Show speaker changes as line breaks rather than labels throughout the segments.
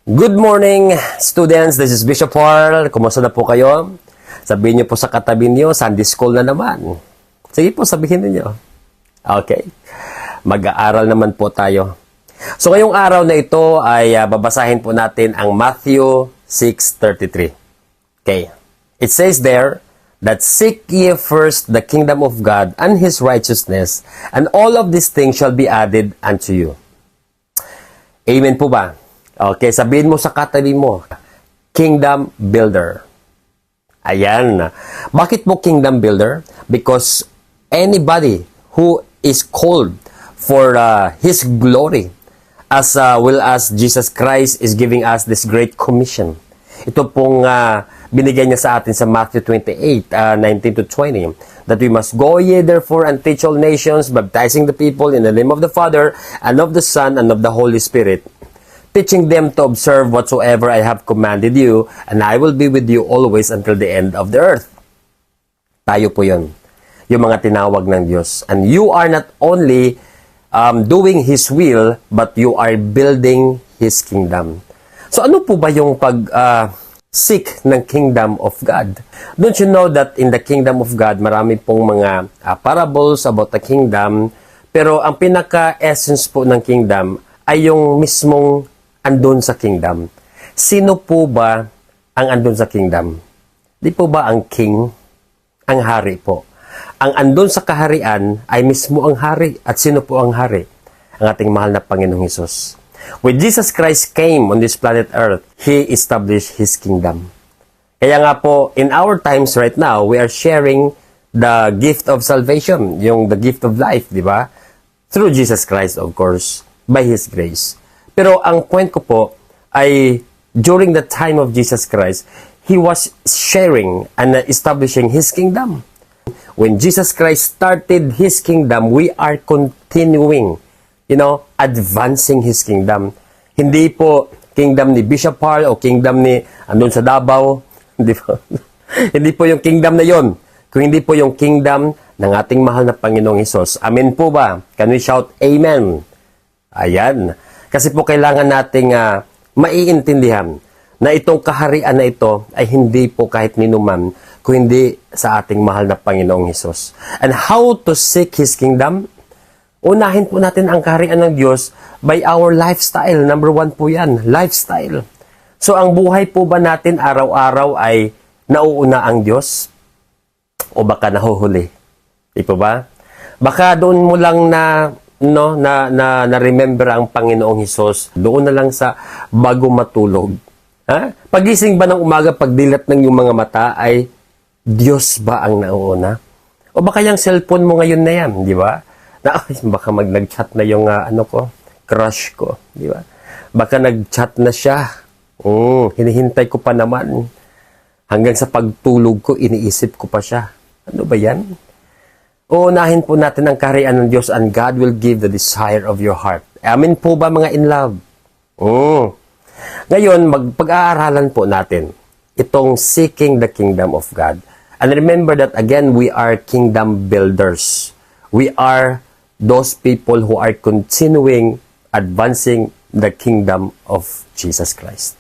Good morning, students. This is Bishop Paul. Kumusta na po kayo? Sabihin niyo po sa katabi niyo, Sunday School na naman. Sige po, sabihin niyo. Okay. Mag-aaral naman po tayo. So, ngayong araw na ito ay babasahin po natin ang Matthew 6:33. Okay. It says there, that seek ye first the kingdom of God and His righteousness, and all of these things shall be added unto you. Amen po ba? Okay, sabihin mo sa katabi mo, kingdom builder. Ayan. Bakit mo kingdom builder? Because anybody who is called for His glory, as well as Jesus Christ is giving us this great commission. Ito pong binigay niya sa atin sa Matthew 28, 19 to 20, that we must go ye therefore and teach all nations, baptizing the people in the name of the Father, and of the Son, and of the Holy Spirit, teaching them to observe whatsoever I have commanded you, and I will be with you always until the end of the earth. Tayo po yun. Yung mga tinawag ng Diyos. And you are not only doing His will, but you are building His kingdom. So ano po ba yung seek ng kingdom of God? Don't you know that in the kingdom of God, marami pong mga parables about the kingdom, pero ang pinaka-essence po ng kingdom ay yung mismong andun sa kingdom. Sino po ba ang andun sa kingdom? Di po ba ang king? Ang hari po. Ang andun sa kaharian ay mismo ang hari. At sino po ang hari? Ang ating mahal na Panginoong Hesus. When Jesus Christ came on this planet Earth, He established His kingdom. Kaya nga po, in our times right now, we are sharing the gift of salvation, yung the gift of life, di ba? Through Jesus Christ, of course, by His grace. Pero ang point ko po ay during the time of Jesus Christ, He was sharing and establishing His kingdom. When Jesus Christ started His kingdom, we are continuing, advancing His kingdom. Hindi po kingdom ni Bishop Paul o kingdom ni andun sa Davao. Hindi po. Hindi po yung kingdom na yon. Kung hindi po yung kingdom ng ating mahal na Panginoong Hesus. Amen po ba? Can we shout Amen? Ayan. Kasi po kailangan nating maiintindihan na itong kaharian na ito ay hindi po kahit ninuman kung hindi sa ating mahal na Panginoong Hesus. And how to seek His kingdom? Unahin po natin ang kaharian ng Diyos by our lifestyle. Number 1 po yan, lifestyle. So ang buhay po ba natin araw-araw ay nauuna ang Diyos? O baka nahuhuli? Di po ba? Baka doon mo lang na-remember ang Panginoong Hesus doon na lang sa bago matulog. Ha? Pagising ba ng umaga, pagdilat ng iyong mga mata ay Diyos ba ang nauuna? O baka yung cellphone mo ngayon na yan, di ba? Baka nag-chat na yung crush ko, di ba? Baka nag-chat na siya. Hinihintay ko pa naman. Hanggang sa pagtulog ko, iniisip ko pa siya. Ano ba yan? Unahin po natin ang kaharian ng Diyos and God will give the desire of your heart. Amen po ba mga in love? Ngayon, pag-aaralan po natin itong seeking the kingdom of God. And remember that again, we are kingdom builders. We are those people who are continuing advancing the kingdom of Jesus Christ.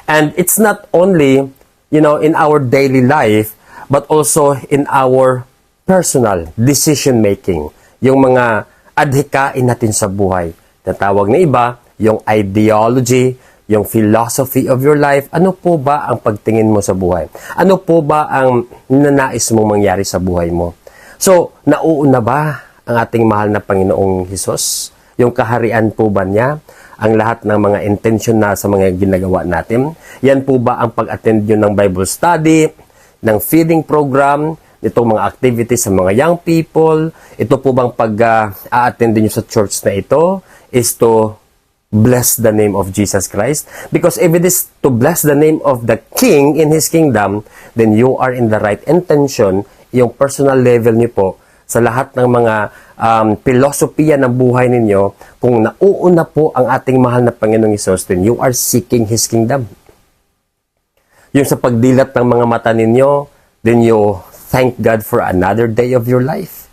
And it's not only, in our daily life, but also in our personal decision-making, yung mga adhikain natin sa buhay. Natawag na iba, yung ideology, yung philosophy of your life. Ano po ba ang pagtingin mo sa buhay? Ano po ba ang nanais mong mangyari sa buhay mo? So, nauuna ba ang ating mahal na Panginoong Hesus? Yung kaharian po ba niya? Ang lahat ng mga intention na sa mga ginagawa natin? Yan po ba ang pag-attend nyo ng Bible study, ng feeding program, itong mga activities sa mga young people? Ito po bang pag-a-attend nyo sa church na ito is to bless the name of Jesus Christ? Because if it is to bless the name of the King in His kingdom, then you are in the right intention, yung personal level niyo po, sa lahat ng mga filosofiya ng buhay ninyo, kung nauuna po ang ating mahal na Panginoong Hesus, then you are seeking His kingdom. Yung sa pagdilat ng mga mata ninyo, then you thank God for another day of your life.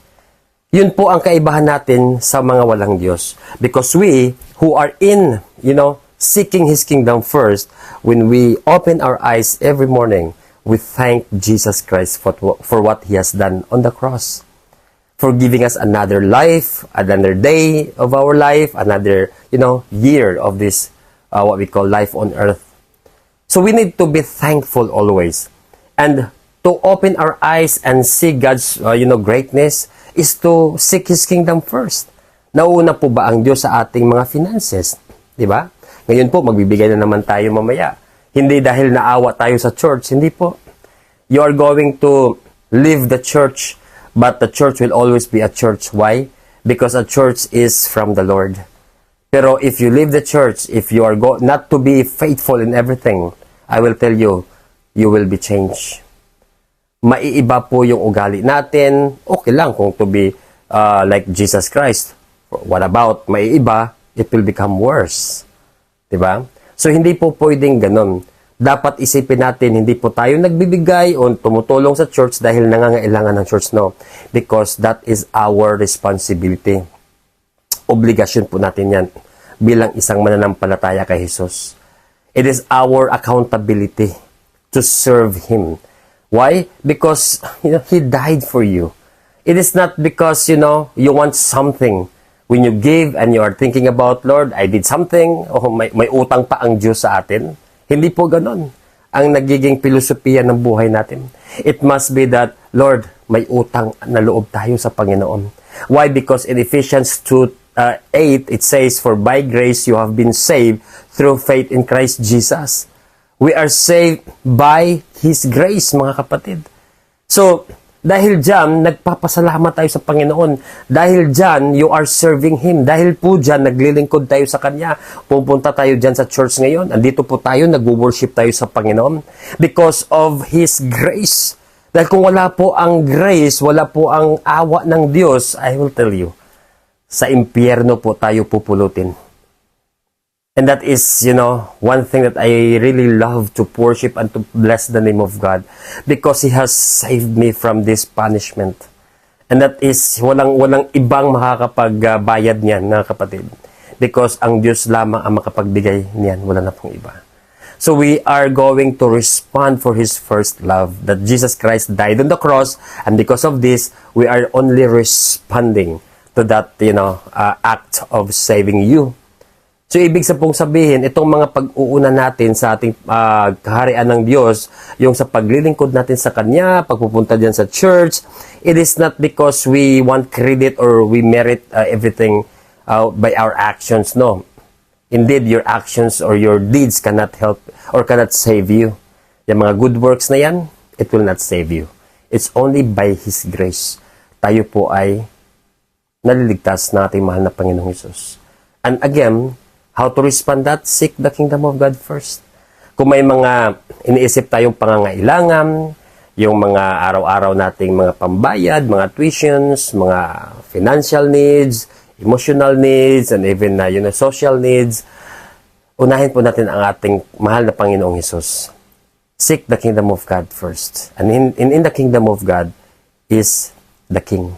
Yun po ang kaibahan natin sa mga walang Diyos. Because we who are in, seeking His kingdom first, when we open our eyes every morning, we thank Jesus Christ for what He has done on the cross, for giving us another life, another day of our life, another, year of this, what we call life on earth. So we need to be thankful always. And to open our eyes and see God's, greatness is to seek His kingdom first. Nauna po ba ang Diyos sa ating mga finances? Di ba? Ngayon po, magbibigay na naman tayo mamaya. Hindi dahil naawa tayo sa church, hindi po. You are going to leave the church, but the church will always be a church. Why? Because a church is from the Lord. Pero if you leave the church, if you are not to be faithful in everything, I will tell you, you will be changed. Maiiba po yung ugali natin. Okay lang kung to be like Jesus Christ. What about maiiba? It will become worse. Diba? So, hindi po pwedeng ganun. Dapat isipin natin, hindi po tayo nagbibigay o tumutulong sa church dahil nangangailangan ng church, no. Because that is our responsibility. Obligasyon po natin yan bilang isang mananampalataya kay Jesus. It is our accountability to serve Him. Why? Because, He died for you. It is not because, you want something. When you give and you are thinking about, Lord, I did something, may utang pa ang Diyos sa atin. Hindi po ganon ang nagiging filosofiya ng buhay natin. It must be that, Lord, may utang na loob tayo sa Panginoon. Why? Because in Ephesians 2:8, it says, "For by grace you have been saved through faith in Christ Jesus." We are saved by His grace, mga kapatid. So, dahil dyan, nagpapasalamat tayo sa Panginoon. Dahil dyan, you are serving Him. Dahil po dyan, naglilingkod tayo sa Kanya. Pupunta tayo dyan sa church ngayon. Andito po tayo, nag-worship tayo sa Panginoon. Because of His grace. Dahil kung wala po ang grace, wala po ang awa ng Diyos, I will tell you, sa impyerno po tayo pupulutin. And that is, one thing that I really love to worship and to bless the name of God because He has saved me from this punishment. And that is, walang ibang makakapagbayad niyan, mga kapatid. Because ang Diyos lamang ang makapagbigay niyan, wala na pong iba. So we are going to respond for His first love, that Jesus Christ died on the cross, and because of this, we are only responding to that, act of saving you. So, ibig sabihin, itong mga pag-uuna natin sa ating kaharian ng Diyos, yung sa paglilingkod natin sa Kanya, pagpupunta diyan sa church, it is not because we want credit or we merit everything by our actions, no. Indeed, your actions or your deeds cannot help or cannot save you. Yung mga good works na yan, it will not save you. It's only by His grace. Tayo po ay naliligtas na ating mahal na Panginoong Hesus. And again, how to respond that? Seek the kingdom of God first. Kung may mga iniisip tayong pangangailangan, yung mga araw-araw nating mga pambayad, mga tuitions, mga financial needs, emotional needs, and even social needs, unahin po natin ang ating mahal na Panginoong Hesus. Seek the kingdom of God first. And in the kingdom of God is the King.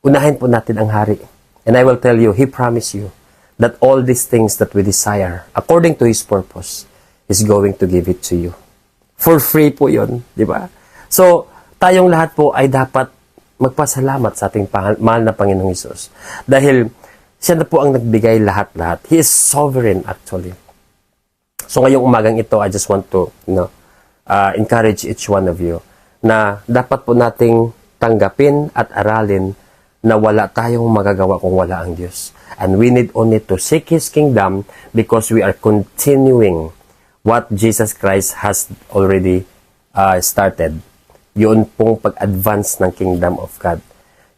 Unahin po natin ang hari. And I will tell you, He promised you that all these things that we desire, according to His purpose, is going to give it to you. For free po yun, di ba? So, tayong lahat po ay dapat magpasalamat sa ating mahal na Panginoong Hesus. Dahil, siya na po ang nagbigay lahat-lahat. He is sovereign, actually. So, ngayong umagang ito, I just want to, encourage each one of you na dapat po nating tanggapin at aralin na wala tayong magagawa kung wala ang Diyos. And we need only to seek His kingdom because we are continuing what Jesus Christ has already started. Yun pong pag-advance ng kingdom of God.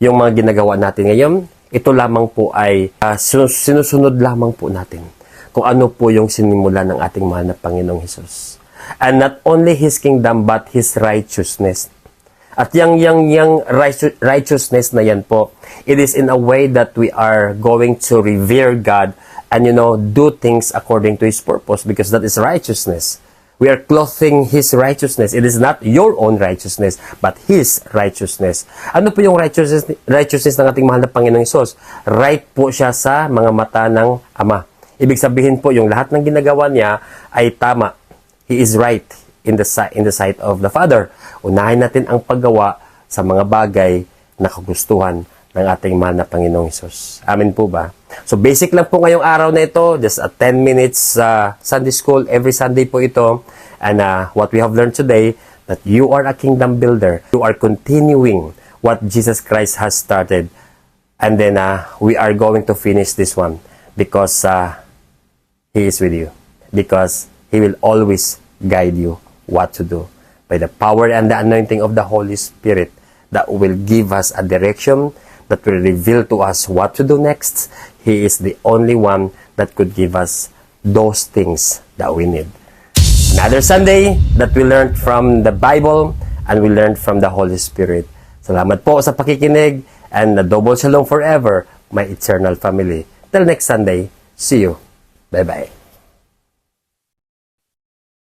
Yung mga ginagawa natin ngayon, ito lamang po ay sinusunod lamang po natin kung ano po yung sinimula ng ating mahal na Panginoong Hesus. And not only His kingdom but His righteousness. At yung righteousness na yan po, it is in a way that we are going to revere God and, do things according to His purpose because that is righteousness. We are clothing His righteousness. It is not your own righteousness, but His righteousness. Ano po yung righteousness ng ating mahal na Panginoong Hesus? Right po siya sa mga mata ng Ama. Ibig sabihin po, yung lahat ng ginagawa niya ay tama. He is right in the sight of the Father. Unahin natin ang paggawa sa mga bagay na kagustuhan ng ating mahal na Panginoong Hesus. Amen po ba? So basic lang po ngayong araw na ito, just a 10 minutes Sunday school, every Sunday po ito. And what we have learned today, that you are a kingdom builder. You are continuing what Jesus Christ has started. And then we are going to finish this one because He is with you. Because He will always guide you what to do. By the power and the anointing of the Holy Spirit that will give us a direction, that will reveal to us what to do next. He is the only one that could give us those things that we need. Another Sunday that we learned from the Bible and we learned from the Holy Spirit. Salamat po sa pakikinig and double shalom forever, my eternal family. Till next Sunday, see you. Bye-bye.